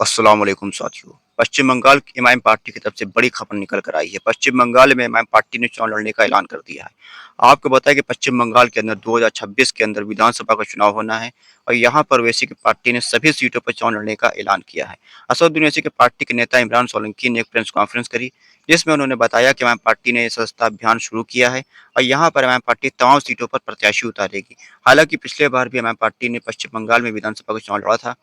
अस्सलाम वालेकुम साथियों। पश्चिम बंगाल की एमआईएम पार्टी की तरफ से बड़ी खबर निकल कर आई है। पश्चिम बंगाल में एमआईएम पार्टी ने चुनाव लड़ने का ऐलान कर दिया है। आपको बताएं कि पश्चिम बंगाल के अंदर 2026 के अंदर विधानसभा का चुनाव होना है और यहाँ पर ओवैसी की पार्टी ने सभी सीटों पर चुनाव लड़ने का ऐलान किया है। असदुद्दीन ओवैसी की पार्टी के नेता इमरान सोलंकी ने एक प्रेस कॉन्फ्रेंस करी, जिसमें उन्होंने बताया कि एमआईएम पार्टी ने सदस्यता अभियान शुरू किया है और यहाँ पर एमआईएम पार्टी तमाम सीटों पर प्रत्याशी उतारेगी। हालांकि पिछले बार भी एमआईएम पार्टी ने पश्चिम बंगाल में विधानसभा का चुनाव लड़ा था।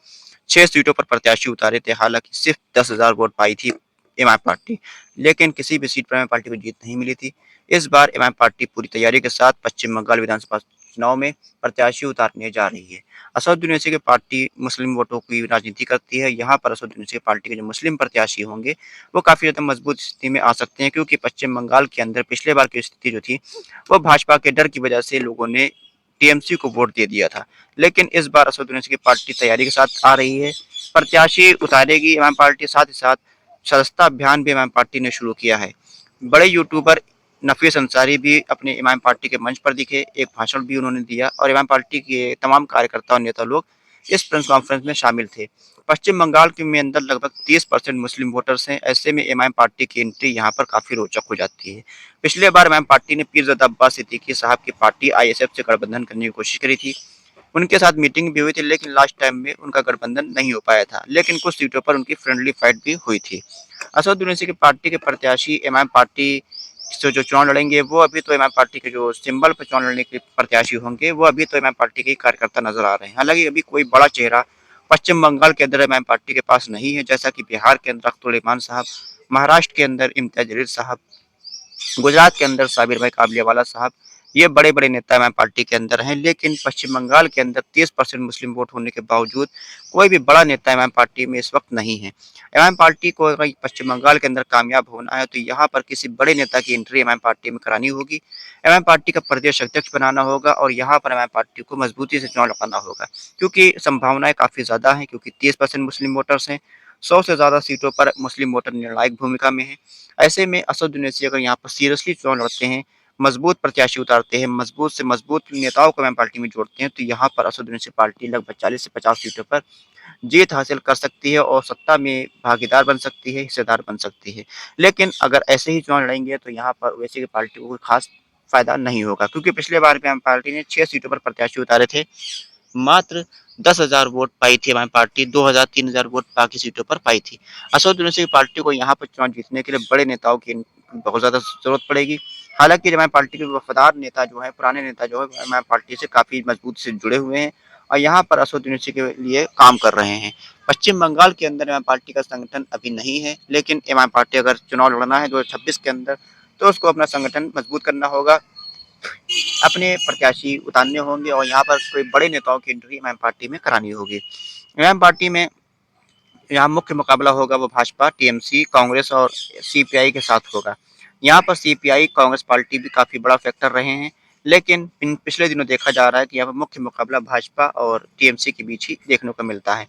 6 सीटों पर प्रत्याशी उतारे थे, हालांकि सिर्फ 10,000 वोट पाई थी एमआईएम पार्टी, लेकिन किसी भी सीट पर एमआईएम पार्टी को जीत नहीं मिली थी। इस बार एमआईएम पार्टी पूरी तैयारी के साथ पश्चिम बंगाल विधानसभा चुनाव में प्रत्याशी उतारने जा रही है। असदुद्दीन ओवैसी की पार्टी मुस्लिम वोटों की राजनीति करती है। यहाँ पर असदुद्दीन ओवैसी की पार्टी के जो मुस्लिम प्रत्याशी होंगे, वो काफ़ी ज़्यादा मजबूत स्थिति में आ सकते हैं, क्योंकि पश्चिम बंगाल के अंदर पिछले बार की स्थिति जो थी, वो भाजपा के डर की वजह से लोगों ने टीएमसी को वोट दे दिया था। लेकिन इस बार असदुद्दीन ओवैसी की पार्टी तैयारी के साथ आ रही है, प्रत्याशी उतारेगी एमआईएम पार्टी, साथ ही साथ सदस्यता अभियान भी एमआईएम पार्टी ने शुरू किया है। बड़े यूट्यूबर नफीस अंसारी भी अपने एमआईएम पार्टी के मंच पर दिखे, एक भाषण भी उन्होंने दिया और एमआईएम पार्टी के तमाम कार्यकर्ता और नेता लोग इस प्रेस कॉन्फ्रेंस में शामिल थे। पश्चिम बंगाल के में अंदर लगभग 30% मुस्लिम वोटर्स हैं, ऐसे में एमआईएम पार्टी की एंट्री यहाँ पर काफ़ी रोचक हो जाती है। पिछले बार एमआईएम पार्टी ने पीरज़ादा अब्बास सिद्दीकी साहब की पार्टी आईएसएफ से गठबंधन करने की कोशिश करी थी। उनके साथ मीटिंग भी हुई थी, लेकिन लास्ट टाइम में उनका गठबंधन नहीं हो पाया था, लेकिन कुछ सीटों पर उनकी फ्रेंडली फाइट भी हुई थी। असद उनैसी की पार्टी के प्रत्याशी एमआईएम पार्टी से जो चुनाव लड़ेंगे, वो अभी तो एमआईएम पार्टी के जो सिंबल पर चुनाव लड़ने के प्रत्याशी होंगे, वो अभी तो एमआईएम पार्टी के कार्यकर्ता नजर आ रहे हैं। हालांकि अभी कोई बड़ा चेहरा पश्चिम बंगाल के अंदर एमआईएम पार्टी के पास नहीं है, जैसा कि बिहार के अंदर अख्तर रहमान साहब, महाराष्ट्र के अंदर इम्तियाज जलील साहब, गुजरात के अंदर साबिर भाई काबलियावाला साहब, ये बड़े-बड़े नेता एमआईएम पार्टी के अंदर हैं। लेकिन पश्चिम बंगाल के अंदर 30% मुस्लिम वोट होने के बावजूद कोई भी बड़ा नेता एमआईएम पार्टी में इस वक्त नहीं है। एमआईएम पार्टी को अगर पश्चिम बंगाल के अंदर कामयाब होना है, तो यहाँ पर किसी बड़े नेता की एंट्री एमआईएम पार्टी में करानी होगी। एमआईएम पार्टी का प्रदेश अध्यक्ष बनाना होगा और यहाँ पर एमआईएम पार्टी को मजबूती से चुनाव लड़ाना होगा, क्योंकि संभावनाएं काफ़ी ज़्यादा हैं, क्योंकि 30% मुस्लिम वोटर्स हैं। 100 से ज़्यादा सीटों पर मुस्लिम वोटर निर्णायक भूमिका में हैं। ऐसे में असदुद्दीन ओवैसी अगर यहाँ पर सीरियसली चुनाव लड़ते हैं, मजबूत प्रत्याशी उतारते हैं, मजबूत से मजबूत नेताओं को एमआईएम पार्टी में जोड़ते हैं, तो यहाँ पर असदुद्दीन ओवैसी पार्टी लगभग 40 से 50 सीटों पर जीत हासिल कर सकती है और सत्ता में भागीदार बन सकती है, हिस्सेदार बन सकती है। लेकिन अगर ऐसे ही चुनाव लड़ेंगे, तो यहाँ पर ओवैसी की पार्टी को कोई खास फायदा नहीं होगा, क्योंकि पिछले बार भी एमआईएम पार्टी ने 6 सीटों पर प्रत्याशी उतारे थे। मात्र 10,000 वोट पाई थी हमारी पार्टी, 2,000-3,000 वोट बाकी सीटों पर पाई थी। असद उनैसी की पार्टी को यहाँ पर चुनाव जीतने के लिए बड़े नेताओं की बहुत ज़्यादा ज़रूरत पड़ेगी। हालाँकि हमारी पार्टी के वफ़ादार नेता जो हैं, पुराने नेता जो हैं, हमारी पार्टी से काफ़ी मजबूत से जुड़े हुए हैं और यहाँ पर असद उनैसी के लिए काम कर रहे हैं। पश्चिम बंगाल के अंदर एमआईएम पार्टी का संगठन अभी नहीं है, लेकिन एमआईएम पार्टी अगर चुनाव लड़ना है 2026 के अंदर, तो उसको अपना संगठन मजबूत करना होगा, अपने प्रत्याशी उतारने होंगे और यहाँ पर कोई बड़े नेताओं की एंट्री एमआईएम पार्टी में करानी होगी। एमआईएम पार्टी में यहाँ मुख्य मुकाबला होगा वो भाजपा, टीएमसी, कांग्रेस और सीपीआई के साथ होगा। यहाँ पर सीपीआई, कांग्रेस पार्टी भी काफ़ी बड़ा फैक्टर रहे हैं, लेकिन इन पिछले दिनों देखा जा रहा है कि यहाँ पर मुख्य मुकाबला भाजपा और टीएमसी के बीच ही देखने को मिलता है।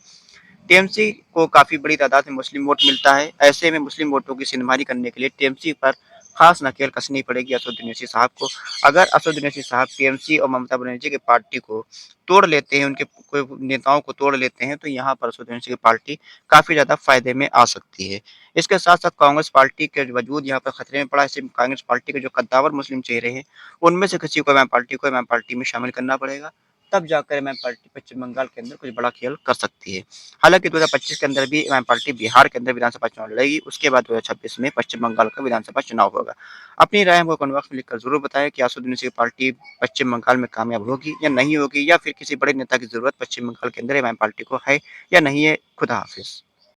टीएमसी को काफ़ी बड़ी तादाद में मुस्लिम वोट मिलता है। ऐसे में मुस्लिम वोटों की सिनमारी करने के लिए टीएमसी पर खास नकेल कसनी पड़ेगी असदुद्दीन ओवैसी साहब को। अगर असदुद्दीन ओवैसी साहब टीएमसी और ममता बनर्जी की पार्टी को तोड़ लेते हैं, उनके कोई नेताओं को तोड़ लेते हैं, तो यहाँ पर असदुद्दीन ओवैसी की पार्टी काफ़ी ज़्यादा फायदे में आ सकती है। इसके साथ-साथ कांग्रेस पार्टी के वजूद यहाँ पर खतरे में पड़ा है। ऐसे में कांग्रेस पार्टी के जो कद्दावर मुस्लिम चेहरे हैं, उनमें से किसी को एमआईएम पार्टी में शामिल करना पड़ेगा। तब जाकर एमआईएम पार्टी पश्चिम बंगाल के अंदर कुछ बड़ा खेल कर सकती है। हालाँकि 2025 के अंदर भी एमआईएम पार्टी बिहार के अंदर विधानसभा चुनाव लड़ेगी, उसके बाद 2026 में पश्चिम बंगाल का विधानसभा चुनाव होगा। अपनी राय हमको कमेंट बॉक्स में लिखकर ज़रूर बताएँ कि असदुद्दीन ओवैसी की पार्टी पश्चिम बंगाल में कामयाब होगी या नहीं होगी, या फिर किसी बड़े नेता की ज़रूरत पश्चिम बंगाल के अंदर एमआईएम पार्टी को है या नहीं है। खुदा हाफ़िज़।